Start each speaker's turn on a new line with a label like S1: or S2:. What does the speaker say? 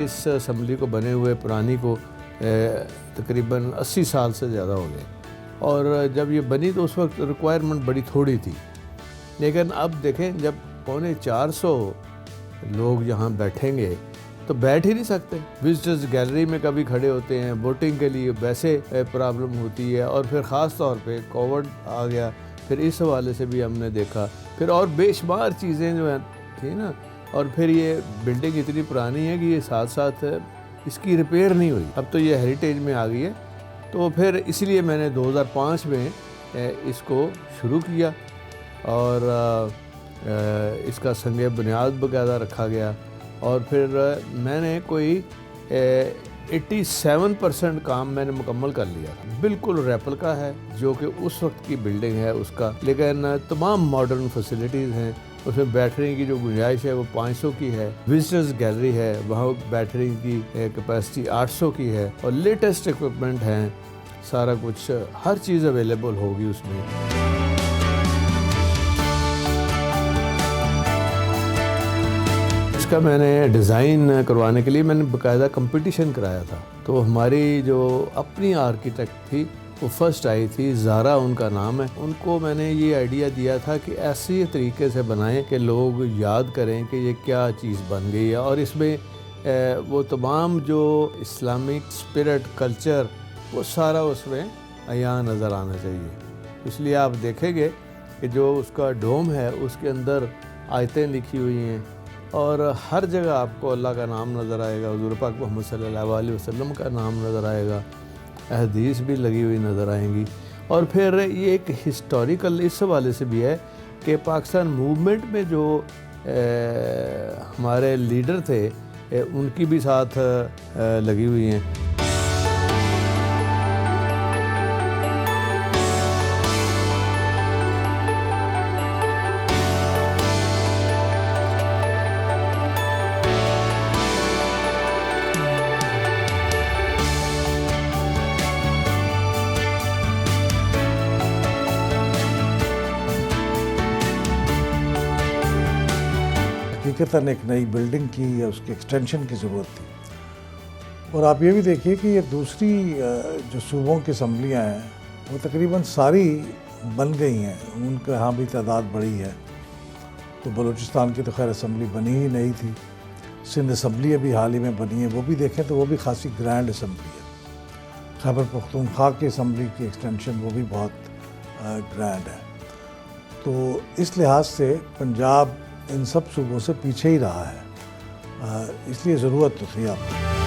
S1: इस असम्बली को बने हुए पुरानी को तकरीबन 80 साल से ज़्यादा हो गए, और जब ये बनी तो उस वक्त रिक्वायरमेंट बड़ी थोड़ी थी। लेकिन अब देखें, जब 450 लोग यहाँ बैठेंगे तो बैठ ही नहीं सकते। विजिटर्स गैलरी में कभी खड़े होते हैं, वोटिंग के लिए वैसे प्रॉब्लम होती है, और फिर ख़ास तौर पे कोविड आ गया, फिर इस हवाले से भी हमने देखा, फिर और बेशुमार चीज़ें जो हैं थी ना, और फिर ये बिल्डिंग इतनी पुरानी है कि ये साथ साथ इसकी रिपेयर नहीं हुई। अब तो ये हेरिटेज में आ गई है, तो फिर इसलिए मैंने 2005 में इसको शुरू किया, और इसका संग बुनियाद वगैरह रखा गया, और फिर मैंने कोई 87% काम मैंने मुकम्मल कर लिया। बिल्कुल रेप्लिका है जो कि उस वक्त की बिल्डिंग है उसका, लेकिन तमाम मॉडर्न फैसिलिटीज़ हैं। उसमें बैठने की जो गुंजाइश है वो 500 की है, विजिटर्स गैलरी है, वहाँ बैठने की कैपेसिटी 800 की है, और लेटेस्ट इक्विपमेंट हैं, सारा कुछ हर चीज़ अवेलेबल होगी उसमें। इसका मैंने डिज़ाइन करवाने के लिए मैंने बाकायदा कंपटीशन कराया था। तो हमारी जो अपनी आर्किटेक्ट थी वो फर्स्ट आई थी, ज़ारा उनका नाम है। उनको मैंने ये आइडिया दिया था कि ऐसे तरीके से बनाएं कि लोग याद करें कि ये क्या चीज़ बन गई है, और इसमें वो तमाम जो इस्लामिक स्पिरिट कल्चर वो सारा उसमें अयां नज़र आना चाहिए। इसलिए आप देखेंगे कि जो उसका डोम है उसके अंदर आयतें लिखी हुई हैं, और हर जगह आपको अल्लाह का नाम नज़र आएगा, हुज़ूर पाक मोहम्मद सल्लल्लाहु अलैहि वसल्लम का नाम नज़र आएगा, हदीस भी लगी हुई नज़र आएंगी। और फिर ये एक हिस्टोरिकल इस हवाले से भी है कि पाकिस्तान मूवमेंट में जो हमारे लीडर थे उनकी भी साथ लगी हुई हैं।
S2: हकीकतन एक नई बिल्डिंग की या उसके एक्सटेंशन की ज़रूरत थी। और आप ये भी देखिए कि ये दूसरी जो सूबों की असम्बलियाँ हैं वो तकरीबन सारी बन गई हैं, उनका यहाँ भी तादाद बड़ी है। तो बलूचिस्तान की तो खैर असम्बली बनी ही नहीं थी, सिंध असम्बली अभी हाल ही में बनी है, वो भी देखें तो वो भी खासी ग्रैंड असम्बली है। खैबर पख्तूनख्वा की असम्बली की एक्सटेंशन वो भी बहुत ग्रैंड है। तो इस लिहाज से पंजाब इन सब सूबों से पीछे ही रहा है, इसलिए ज़रूरत तो थी आपको।